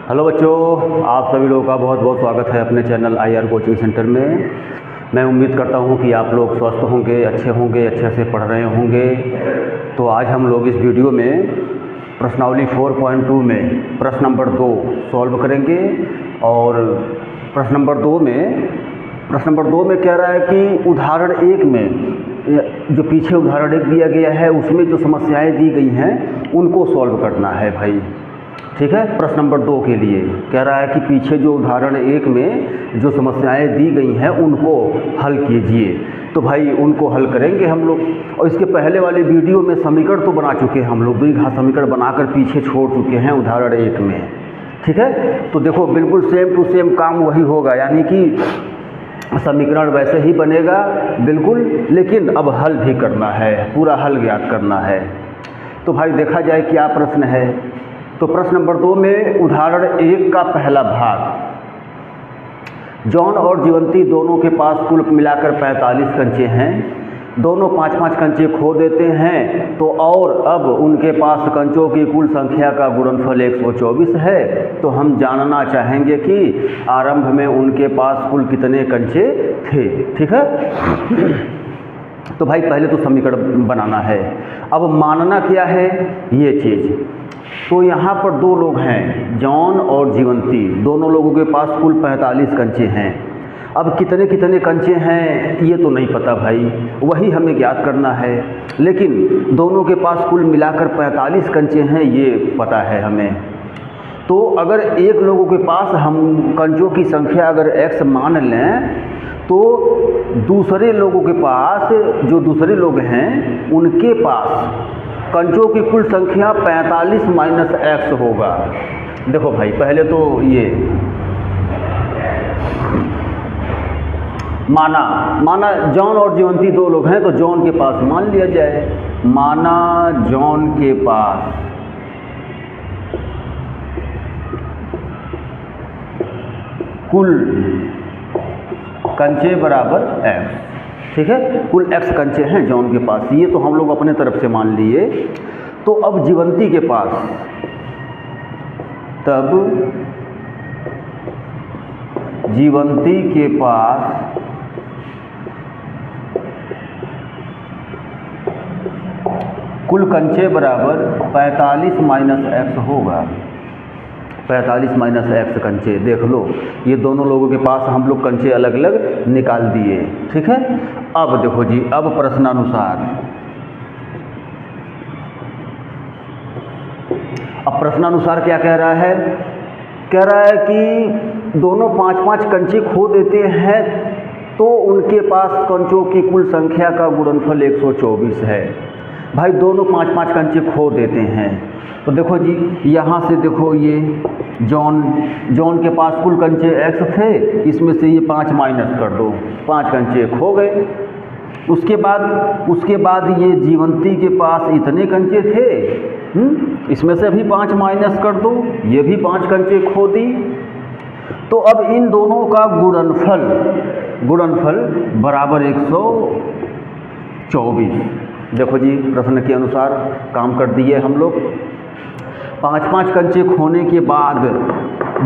Hello बच्चों, आप सभी लोगों का बहुत बहुत स्वागत है अपने चैनल IR कोचिंग सेंटर में। मैं उम्मीद करता हूं कि आप लोग स्वस्थ होंगे, अच्छे से पढ़ रहे होंगे। तो आज हम लोग इस वीडियो में प्रश्नावली 4.2 में प्रश्न नंबर 2 सॉल्व करेंगे। और प्रश्न नंबर दो में कह रहा है कि उदाहरण 1 में जो पीछे उदाहरण 1 दिया गया है उसमें जो समस्याएं दी गई हैं उनको सॉल्व करना है भाई। ठीक है, प्रश्न नंबर 2 के लिए कह रहा है कि पीछे जो उदाहरण 1 में जो समस्याएं दी गई हैं उनको हल कीजिए। तो भाई उनको हल करेंगे हम लोग। और इसके पहले वाले वीडियो में समीकरण तो बना चुके हैं हम लोग, द्विघात समीकरण बनाकर पीछे छोड़ चुके हैं उदाहरण 1 में। ठीक है, तो देखो बिल्कुल सेम टू सेम काम वही होगा, यानी कि समीकरण वैसे ही बनेगा बिल्कुल, लेकिन अब हल भी करना है, पूरा हल ज्ञात करना है। तो भाई देखा जाए क्या प्रश्न है। तो प्रश्न नंबर 2 में उदाहरण 1 का पहला भाग, जॉन और जीवंती दोनों के पास कुल मिलाकर 45 कंचे हैं। दोनों 5-5 कंचे खो देते हैं, तो और अब उनके पास कंचों की कुल संख्या का गुणनफल 124 है। तो हम जानना चाहेंगे कि आरंभ में उनके पास कुल कितने कंचे थे। ठीक है, तो भाई पहले तो समीकरण बनाना है। अब मानना क्या है ये चीज़। तो यहाँ पर 2 लोग हैं, जॉन और जीवंती, दोनों लोगों के पास कुल 45 कंचे हैं। अब कितने कितने कंचे हैं ये तो नहीं पता भाई, वही हमें ज्ञात करना है। लेकिन दोनों के पास कुल मिलाकर 45 कंचे हैं ये पता है हमें। तो अगर एक लोगों के पास हम कंचों की संख्या अगर x मान लें, तो दूसरे लोगों के पास, जो दूसरे लोग हैं उनके पास कंचों की कुल संख्या 45 माइनस x होगा। देखो भाई पहले तो ये माना जॉन और जीवंती 2 लोग हैं, तो जॉन के पास मान लिया जाए। माना जॉन के पास कुल कंचे बराबर x। ठीक है, कुल x कंचे हैं जॉन के पास, ये तो हम लोग अपने तरफ से मान लिए। तो अब जीवंती के पास, जीवंती के पास कुल कंचे बराबर 45 माइनस x होगा। 45 माइनस x कंचे, देख लो ये दोनों लोगों के पास हम लोग कंचे अलग अलग निकाल दिए। ठीक है, अब देखो जी, अब प्रश्नानुसार, अब प्रश्नानुसार क्या कह रहा है। कह रहा है कि दोनों 5-5 कंचे खो देते हैं, तो उनके पास कंचों की कुल संख्या का गुणनफल 124 है। भाई दोनों 5-5 कंचे खो देते हैं, तो देखो जी यहाँ से देखो ये जॉन के पास कुल कंचे x थे, इसमें से ये 5 माइनस कर दो, 5 कंचे खो गए। उसके बाद ये जीवंती के पास इतने कंचे थे, इसमें से भी 5 माइनस कर दो, ये भी 5 कंचे खो दी। तो अब इन दोनों का गुणनफल बराबर 124। देखो जी प्रश्न के अनुसार काम कर दिए हम लोग। 5-5 कंचे खोने के बाद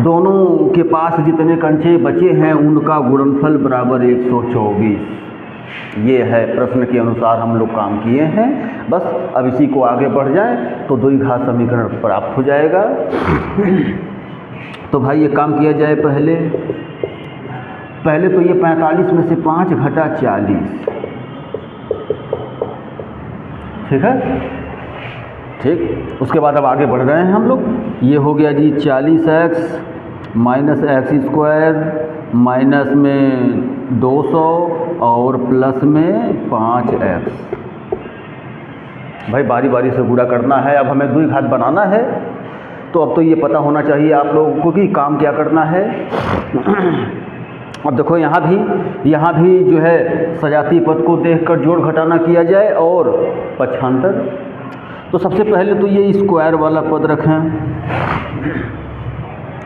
दोनों के पास जितने कंचे बचे हैं उनका गुणनफल बराबर 124। ये है प्रश्न के अनुसार हम लोग काम किए हैं। बस अब इसी को आगे बढ़ जाए तो द्विघात समीकरण प्राप्त हो जाएगा। तो भाई ये काम किया जाए। पहले तो ये 45 में से 5 घटा 40। ठीक है, ठीक। उसके बाद अब आगे बढ़ रहे हैं हम लोग। ये हो गया जी 40x माइनस x² माइनस में 200 और प्लस में 5x। भाई बारी बारी से गुणा करना है। अब हमें द्विघात बनाना है, तो अब तो ये पता होना चाहिए आप लोगों को कि काम क्या करना है। अब देखो यहाँ भी जो है सजातीय पद को देखकर जोड़ घटाना किया जाए और पक्षांतर। तो सबसे पहले तो ये स्क्वायर वाला पद रखें।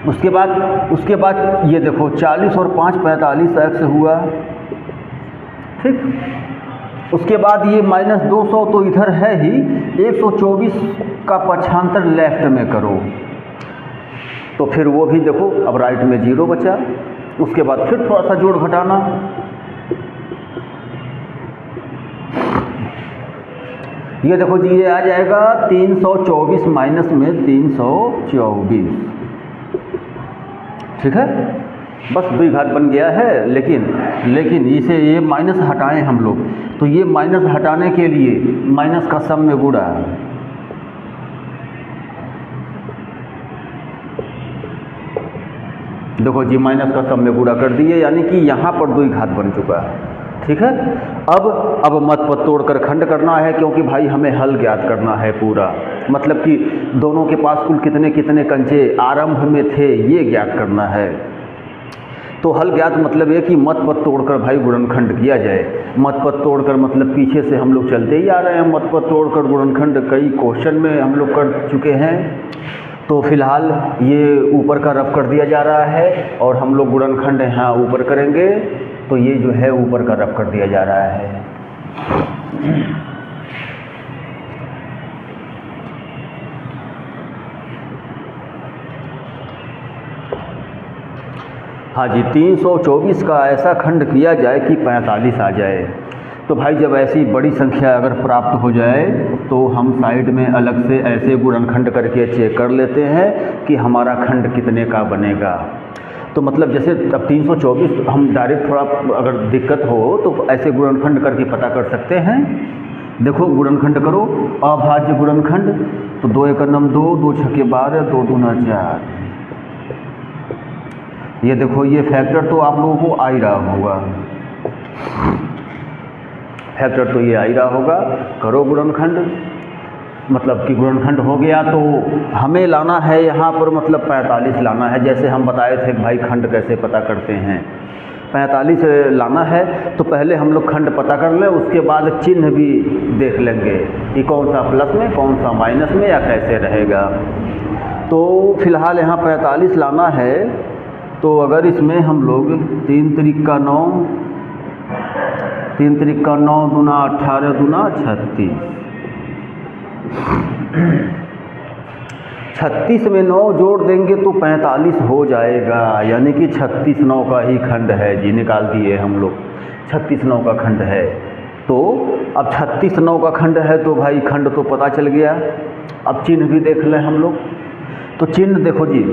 उसके बाद ये देखो 40 और 5 45x हुआ। ठीक, उसके बाद ये माइनस 200 तो इधर है ही, 124 का पक्षांतर लेफ्ट में करो। तो फिर वो भी देखो अब राइट में 0 बचा। उसके बाद फिर थोड़ा सा जोड़ घटाना, ये देखो जी, ये आ जाएगा 324 माइनस में 324, ठीक है। बस द्विघात बन गया है, लेकिन इसे ये माइनस हटाएं हम लोग, तो ये माइनस हटाने के लिए माइनस का सम में गुणा, देखो जी माइनस का सम में गुणा कर दिए, यानी कि यहाँ पर द्विघात बन चुका है, ठीक है। अब मत पद तोड़कर खंड करना है, क्योंकि भाई हमें हल ज्ञात करना है पूरा, मतलब कि दोनों के पास कुल कितने कितने कंचे आरंभ में थे ये ज्ञात करना है। तो हल ज्ञात मतलब ये कि मत पद तोड़कर भाई गुणनखंड किया जाए। मत पद तोड़कर मतलब पीछे से हम लोग चलते ही आ रहे हैं, मत पद तोड़कर गुणनखंड कई क्वेश्चन में हम लोग कर चुके हैं। तो फिलहाल ये ऊपर का रफ कर दिया जा रहा है और हम लोग गुणनखंड यहाँ ऊपर करेंगे, तो ये जो है ऊपर का रफ कर दिया जा रहा है। हाँ जी, 324 का ऐसा खंड किया जाए कि 45 आ जाए। तो भाई जब ऐसी बड़ी संख्या अगर प्राप्त हो जाए तो हम साइड में अलग से ऐसे गुणनखंड करके चेक कर लेते हैं कि हमारा खंड कितने का बनेगा। तो मतलब जैसे अब 324 हम डायरेक्ट थोड़ा अगर दिक्कत हो तो ऐसे गुणनखंड करके पता कर सकते हैं। देखो गुणनखंड करो, अभाज्य गुणनखंड, तो 2 एकम 2, 2 छके 12, 2 दूना 4। ये देखो ये फैक्टर तो आप लोगों को आ ही रहा होगा, फैक्टर तो ये आ ही रहा होगा। करो गुणनखंड, मतलब कि गुणनखंड हो गया तो हमें लाना है यहाँ पर मतलब 45 लाना है। जैसे हम बताए थे भाई खंड कैसे पता करते हैं, 45 लाना है। तो पहले हम लोग खंड पता कर लें, उसके बाद चिन्ह भी देख लेंगे कि कौन सा प्लस में कौन सा माइनस में या कैसे रहेगा। तो फिलहाल यहाँ 45 लाना है। तो अगर इसमें हम लोग 3 त्रिक का 9, 3 त्रिक का 9 दूना 18 दूना 36, 36 में 9 जोड़ देंगे तो 45 हो जाएगा, यानी कि 36 9 का ही खंड है जी। निकाल दिए हम लोग, 36 9 का खंड है। तो अब 36 9 का खंड है तो भाई खंड तो पता चल गया। अब चिन्ह भी देख लें हम लोग। तो चिन्ह देखो जी,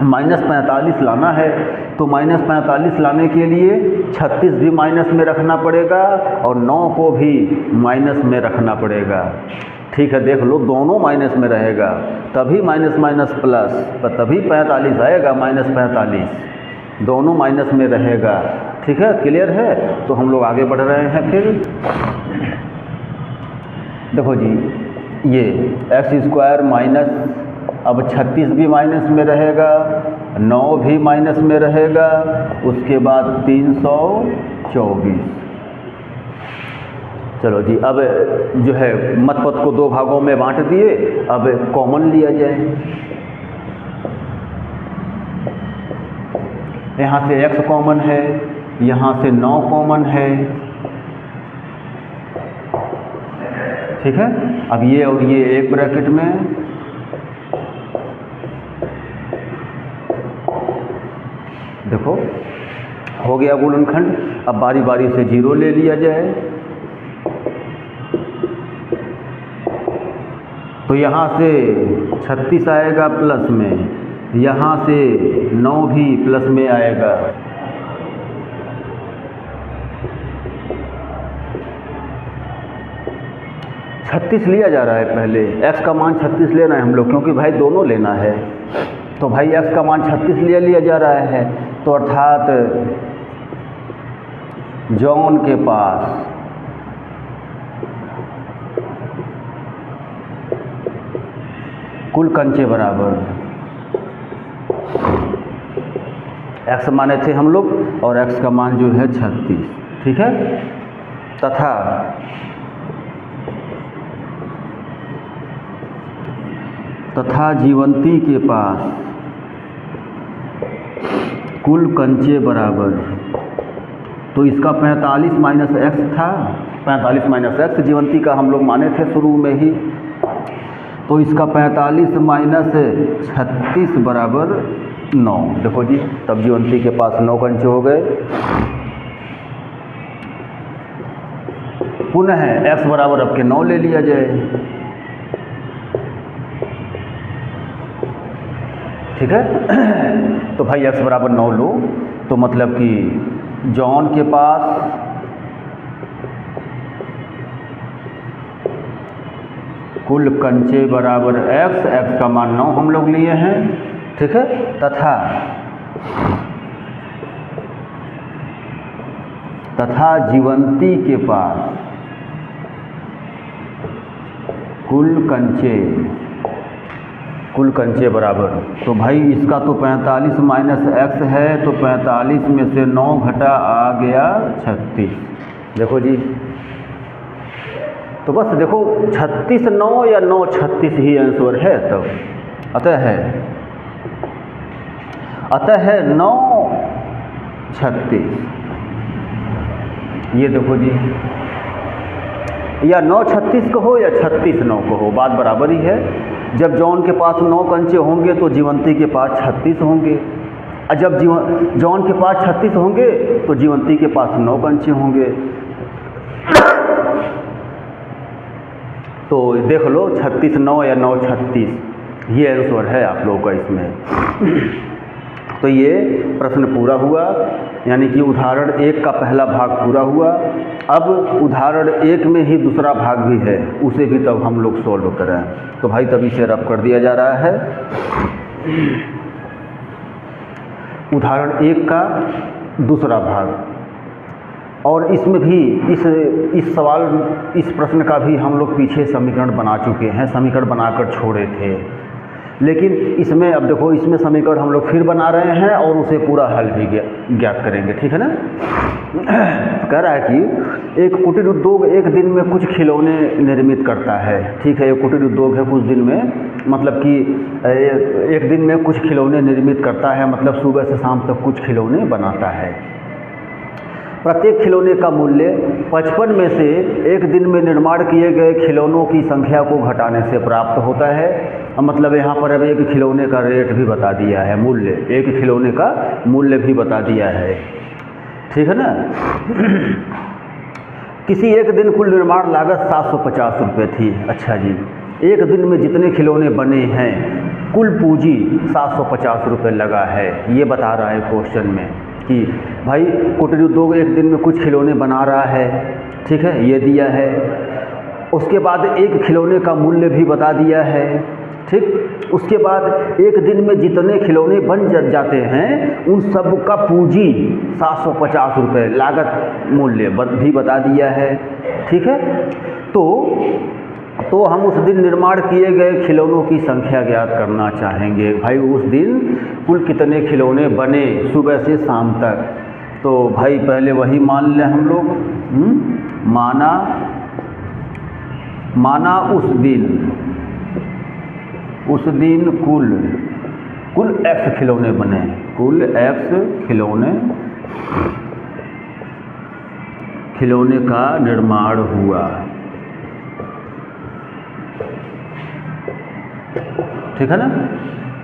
-45 लाना है, तो -45 लाने के लिए 36 भी माइनस में रखना पड़ेगा और 9 को भी माइनस में रखना पड़ेगा। ठीक है, देख लो दोनों माइनस में रहेगा, तभी माइनस माइनस प्लस, तभी 45 आएगा। -45 दोनों माइनस में रहेगा। ठीक है, क्लियर है। तो हम लोग आगे बढ़ रहे हैं। फिर देखो जी, ये x² माइनस, अब 36 भी माइनस में रहेगा, 9 भी माइनस में रहेगा, उसके बाद 324। चलो जी, अब जो है मत पद को 2 भागों में बांट दिए। अब कॉमन लिया जाए, यहाँ से x कॉमन है, यहाँ से 9 कॉमन है। ठीक है, अब ये और ये एक ब्रैकेट में, देखो हो गया गुणनखंड। अब बारी बारी से 0 ले लिया जाए। तो यहाँ से 36 आएगा प्लस में, यहाँ से 9 भी प्लस में आएगा। छत्तीस लिया जा रहा है पहले, x का मान 36 लेना है हम लोग, क्योंकि भाई दोनों लेना है। तो भाई x का मान 36 लिया जा रहा है। तो अर्थात जॉन के पास कुल कंचे बराबर x माने थे हम लोग, और x का मान जो है 36। ठीक है, तथा जीवंती के पास कुल कंचे बराबर, तो इसका 45 माइनस एक्स था, 45 माइनस एक्स जीवंती का हम लोग माने थे शुरू में ही। तो इसका 45 माइनस 36 बराबर 9। देखो जी, तब जीवंती के पास 9 कंचे हो गए। पुनः x बराबर अब के 9 ले लिया जाए, ठीक है। तो भाई x बराबर 9 लो, तो मतलब कि जॉन के पास कुल कंचे बराबर x का मान 9 हम लोग लिए हैं, ठीक है। तथा जीवंती के पास कुल कंचे बराबर, तो भाई इसका तो 45 माइनस x है, तो 45 में से 9 घटा आ गया 36। देखो जी, तो बस देखो 36 9 या 9 36 ही आंसर है। तब अतः है 9 36। ये देखो जी, या 9 36 कहो या 36 9 कहो, बात बराबर ही है। जब जॉन के पास 9 कंचे होंगे तो जीवंती के पास 36 होंगे, और जब जॉन के पास 36 होंगे तो जीवंती के पास 9 कंचे होंगे। तो देख लो 36 9 या 9 36, ये आंसर है आप लोगों का इसमें। तो ये प्रश्न पूरा हुआ, यानी कि उदाहरण 1 का पहला भाग पूरा हुआ। अब उदाहरण 1 में ही दूसरा भाग भी है, उसे भी तब हम लोग सोल्व करें। तो भाई तभी से रब कर दिया जा रहा है। उदाहरण 1 का दूसरा भाग, और इसमें भी इस प्रश्न का भी हम लोग पीछे समीकरण बना चुके हैं, समीकरण बनाकर छोड़े थे। लेकिन इसमें अब देखो, इसमें समीकरण हम लोग फिर बना रहे हैं और उसे पूरा हल भी ज्ञात करेंगे, ठीक है ना। कह रहा है कि एक कुटीर उद्योग एक दिन में कुछ खिलौने निर्मित करता है, ठीक है। एक कुटीर उद्योग है, कुछ दिन में, मतलब कि एक दिन में कुछ खिलौने निर्मित करता है, मतलब सुबह से शाम तक कुछ खिलौने बनाता है। प्रत्येक खिलौने का मूल्य 55 में से एक दिन में निर्माण किए गए खिलौनों की संख्या को घटाने से प्राप्त होता है। मतलब यहाँ पर अब एक खिलौने का रेट भी बता दिया है, मूल्य, एक खिलौने का मूल्य भी बता दिया है, ठीक है ना। किसी एक दिन कुल निर्माण लागत 750 रुपये थी। अच्छा जी, एक दिन में जितने खिलौने बने हैं कुल पूंजी 750 रुपये लगा है, ये बता रहा है क्वेश्चन में कि भाई कुटीर उद्योग एक दिन में कुछ खिलौने बना रहा है, ठीक है, ये दिया है। उसके बाद एक खिलौने का मूल्य भी बता दिया है, ठीक। उसके बाद एक दिन में जितने खिलौने बन जाते हैं उन सब का पूंजी 750 रुपये लागत मूल्य भी बता दिया है, ठीक है। तो हम उस दिन निर्माण किए गए खिलौनों की संख्या ज्ञात करना चाहेंगे। भाई उस दिन कुल कितने खिलौने बने सुबह से शाम तक। तो भाई पहले वही मान लें हम लोग, माना उस दिन कुल x खिलौने बने, कुल x खिलौने का निर्माण हुआ, ठीक है ना।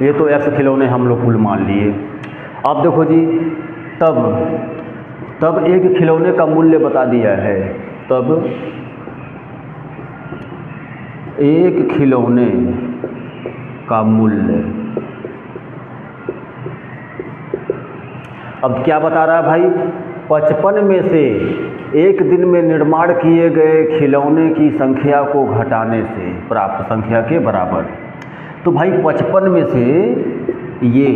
ये तो x खिलौने हम लोग कुल मान लिए। अब देखो जी, तब एक खिलौने का मूल्य बता दिया है, तब एक खिलौने का मूल्य। अब क्या बता रहा है भाई, 55 में से एक दिन में निर्माण किए गए खिलौने की संख्या को घटाने से प्राप्त संख्या के बराबर। तो भाई 55 में से ये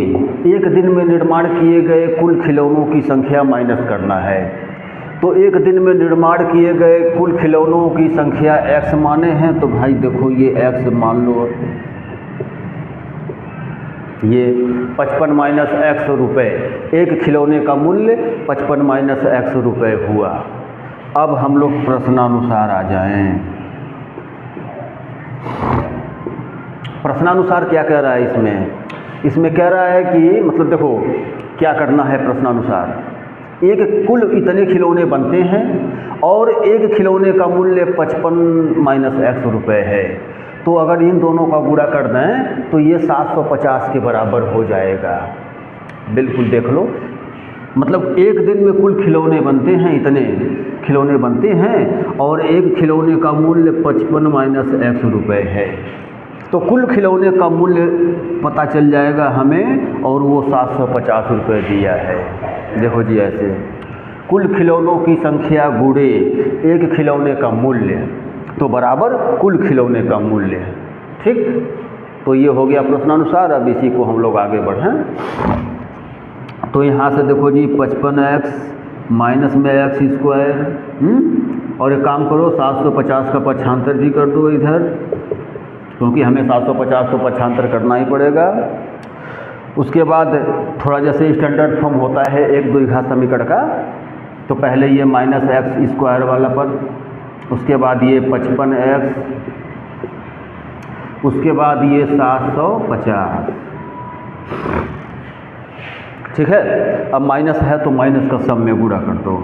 एक दिन में निर्माण किए गए कुल खिलौनों की संख्या माइनस करना है। तो एक दिन में निर्माण किए गए कुल खिलौनों की संख्या x माने हैं, तो भाई देखो ये x मान लो, ये 55 माइनस x रुपये, एक खिलौने का मूल्य 55 माइनस x रुपये हुआ। अब हम लोग प्रश्नानुसार आ जाएं। प्रश्नानुसार क्या कह रहा है इसमें कह रहा है कि मतलब देखो क्या करना है प्रश्नानुसार। एक कुल इतने खिलौने बनते हैं और एक खिलौने का मूल्य 55 माइनस x रुपये है। तो अगर इन दोनों का गुणा कर दें तो ये 750 के बराबर हो जाएगा। बिल्कुल देख लो, मतलब एक दिन में कुल खिलौने बनते हैं, इतने खिलौने बनते हैं और एक खिलौने का मूल्य 55 माइनस x रुपये है। तो कुल खिलौने का मूल्य पता चल जाएगा हमें और वो 750 रुपये दिया है। देखो जी, ऐसे कुल खिलौनों की संख्या गुणे एक खिलौने का मूल्य तो बराबर कुल खिलौने का मूल्य। ठीक, तो ये हो गया प्रश्नानुसार। अब इसी को हम लोग आगे बढ़ें। तो यहाँ से देखो जी 55x माइनस में x स्क्वायर, और एक काम करो 750 का पक्षांतर भी कर दो इधर, क्योंकि हमें 750 को पक्षांतर करना ही पड़ेगा। उसके बाद थोड़ा जैसे स्टैंडर्ड फॉर्म होता है एक द्विघात समीकरण का, तो पहले ये माइनस x स्क्वायर वाला पद, उसके बाद ये 55x, उसके बाद ये 750। ठीक है, अब माइनस है तो माइनस का सम में गुणा कर दो।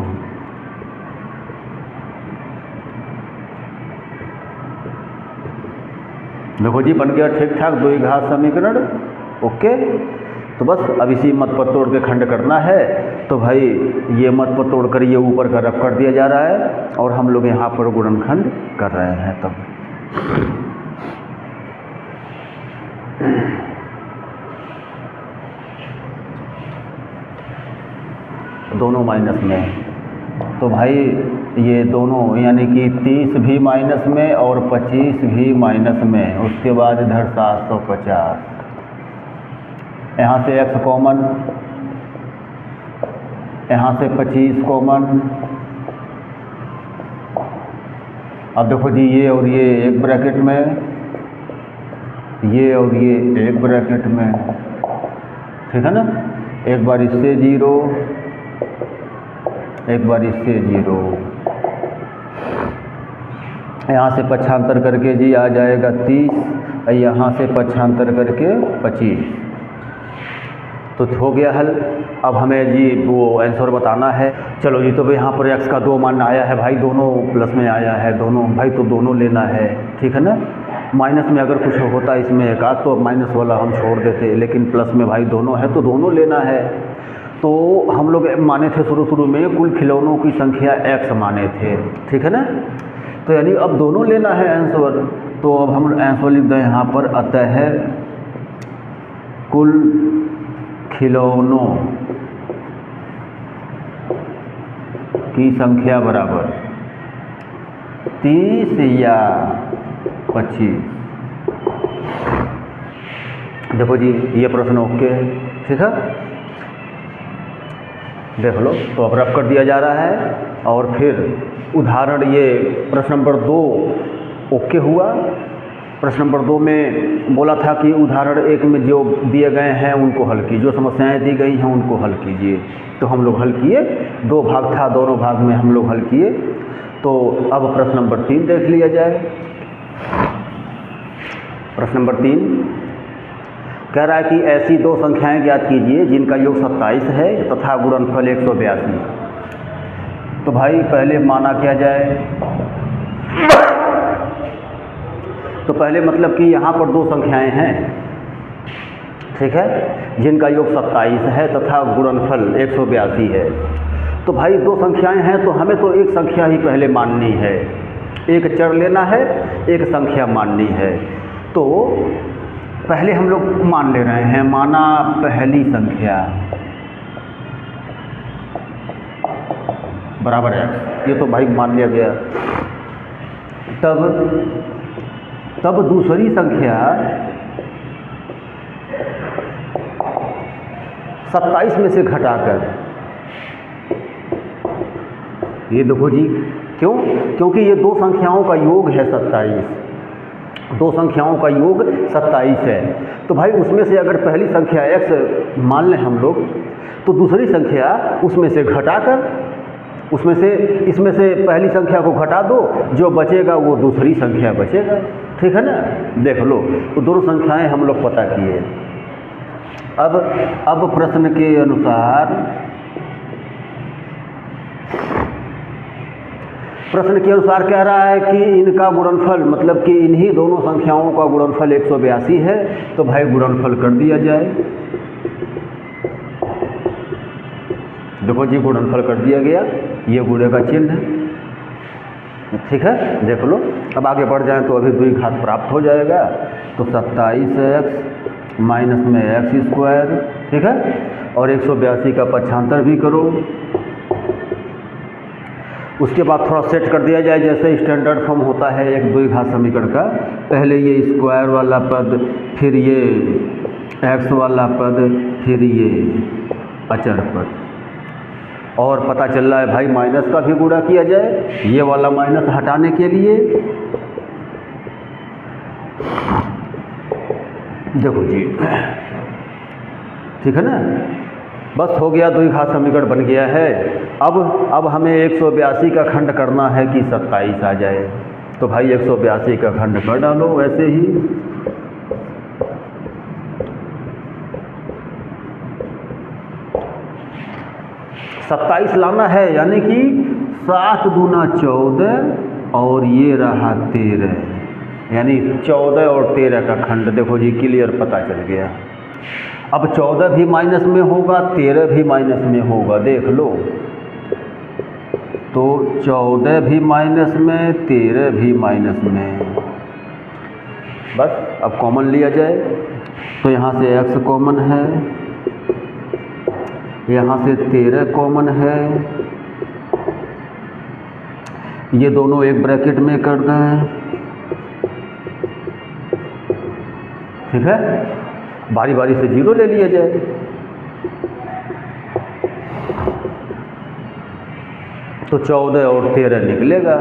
देखो जी, बन गया ठीक ठाक द्विघात समीकरण। ओके, तो बस अब इसी मत पर तोड़ के खंड करना है। तो भाई ये मत पर तोड़ कर ये ऊपर का रफ कर दिया जा रहा है और हम लोग यहाँ पर गुणनखंड कर रहे हैं। तब दोनों माइनस में, तो भाई ये दोनों यानी कि 30 भी माइनस में और 25 भी माइनस में, उसके बाद इधर 750, यहाँ से x कॉमन, यहाँ से 25 कॉमन। अब देखो जी, ये और ये एक ब्रैकेट में, ये और ये एक ब्रैकेट में, ठीक है ना। एक बार इससे 0, एक बार इससे 0, यहाँ से पक्षांतर करके जी आ जाएगा 30, यहाँ से पक्षांतर करके 25। तो हो गया हल। अब हमें जी वो आंसर बताना है। चलो जी, तो भाई यहाँ पर x का 2 मान आया है भाई, दोनों प्लस में आया है दोनों भाई, तो दोनों लेना है। ठीक है ना, माइनस में अगर कुछ होता इसमें एक आध तो माइनस वाला हम छोड़ देते, लेकिन प्लस में भाई दोनों है तो दोनों लेना है। तो हम लोग माने थे शुरू में कुल खिलौनों की संख्या x माने थे, ठीक है ना। तो यानी अब दोनों लेना है आंसर। तो अब हम आंसर लिख दें यहाँ पर, अतः कुल खिलौनों की संख्या बराबर 30 या 25। देखो जी, ये प्रश्न ओके है, ठीक है, देख लो। तो अब रफ कर दिया जा रहा है और फिर उदाहरण, ये प्रश्न नंबर 2 ओके हुआ। प्रश्न नंबर 2 में बोला था कि उदाहरण 1 में जो दिए गए हैं उनको हल कीजिए, जो समस्याएं दी गई हैं उनको हल कीजिए। तो हम लोग हल किए, 2 भाग था, दोनों भाग में हम लोग हल किए। तो अब प्रश्न नंबर 3 देख लिया जाए। प्रश्न नंबर 3 कह रहा है कि ऐसी 2 संख्याएं ज्ञात कीजिए जिनका योग 27 है तथा गुणनफल 182। तो भाई पहले माना क्या जाए। तो पहले मतलब कि यहाँ पर 2 संख्याएं हैं, ठीक है, जिनका योग 27 है तथा गुणनफल 182 है। तो भाई 2 संख्याएं हैं तो हमें तो एक संख्या ही पहले माननी है, एक चर लेना है, एक संख्या माननी है। तो पहले हम लोग मान ले रहे हैं, माना पहली संख्या बराबर x, ये तो भाई मान लिया गया। तब दूसरी संख्या 27 में से घटाकर, ये देखो जी, क्यों? क्योंकि ये 2 संख्याओं का योग है 27, 2 संख्याओं का योग 27 है। तो भाई उसमें से अगर पहली संख्या x मान लें हम लोग, तो दूसरी संख्या उसमें से घटाकर, उसमें से इसमें से पहली संख्या को घटा दो, जो बचेगा वो दूसरी संख्या बचेगा, ठीक है ना। देख लो, तो दोनों संख्याएं हम लोग पता किए। अब प्रश्न के अनुसार प्रश्न के अनुसार कह रहा है कि इनका गुणनफल, मतलब कि इन्हीं दोनों संख्याओं का गुणनफल 182 है, तो भाई गुणनफल कर दिया जाए। देखो जी, गुणनफल कर दिया गया, ये गुणे का चिन्ह है, ठीक है, देख लो। अब आगे बढ़ जाएं तो अभी द्विघात प्राप्त हो जाएगा, तो 27x माइनस में x², ठीक है, और 182 का पक्षांतर भी करो। उसके बाद थोड़ा सेट कर दिया जाए, जैसे स्टैंडर्ड फॉर्म होता है एक द्विघात समीकरण का, पहले ये स्क्वायर वाला पद, फिर ये x वाला पद, फिर ये अचर पद, और पता चल रहा है भाई माइनस का भी गुणा किया जाए, ये वाला माइनस हटाने के लिए। देखो जी, ठीक है ना, बस हो गया, द्विघात समीकरण बन गया है। अब हमें 182 का खंड करना है कि 27 आ जाए, तो भाई 182 का खंड कर डालो वैसे ही। सत्ताईस लाना है, यानी कि 7 दूना 14 और ये रहा 13, यानी 14 और 13 का खंड। देखो जी, क्लियर पता चल गया। अब 14 भी माइनस में होगा, 13 भी माइनस में होगा, देख लो। तो 14 भी माइनस में, 13 भी माइनस में, बस अब कॉमन लिया जाए, तो यहाँ से x कॉमन है, यहाँ से 13 कॉमन है, ये दोनों एक ब्रैकेट में कर दें, ठीक है, बारी बारी से 0 ले लिया जाए। तो 14 और 13 निकलेगा,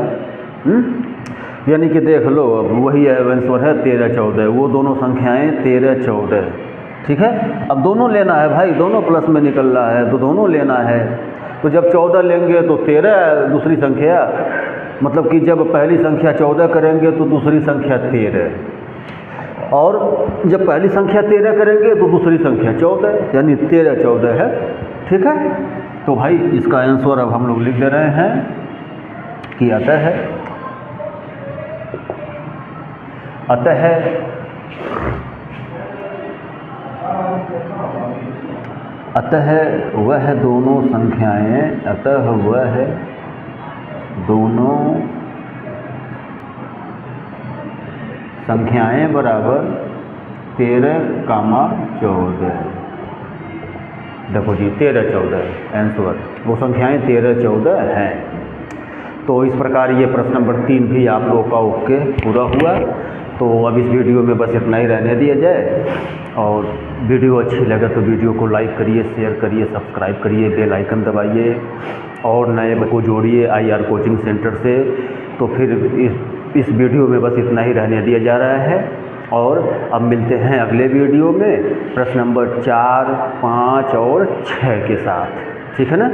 यानी कि देख लो, अब वही आंसर है 13 14, वो दोनों संख्याएं 13 14, ठीक है। अब दोनों लेना है भाई, दोनों प्लस में निकल रहा है, तो दोनों लेना है। तो जब 14 लेंगे तो 13 दूसरी संख्या, मतलब कि जब पहली संख्या 14 करेंगे तो दूसरी संख्या 13, और जब पहली संख्या 13 करेंगे तो दूसरी संख्या 14, यानी 13 14 है, ठीक है। तो भाई इसका आंसर अब हम लोग लिख दे रहे हैं कि अतः वह दोनों संख्याएं, अतः वह दोनों संख्याएं बराबर 13,14। देखो जी, 13 14 आंसर, वो संख्याएं 13 14 हैं। तो इस प्रकार ये प्रश्न नंबर 3 भी आप लोगों का ओके पूरा हुआ। तो अब इस वीडियो में बस इतना ही रहने दिया जाए, और वीडियो अच्छी लगे तो वीडियो को लाइक करिए, शेयर करिए, सब्सक्राइब करिए, बेल आइकन दबाइए, और नए को जोड़िए IR कोचिंग सेंटर से। तो फिर इस वीडियो में बस इतना ही रहने दिया जा रहा है, और अब मिलते हैं अगले वीडियो में प्रश्न नंबर 4 5 और 6 के साथ, ठीक है ना।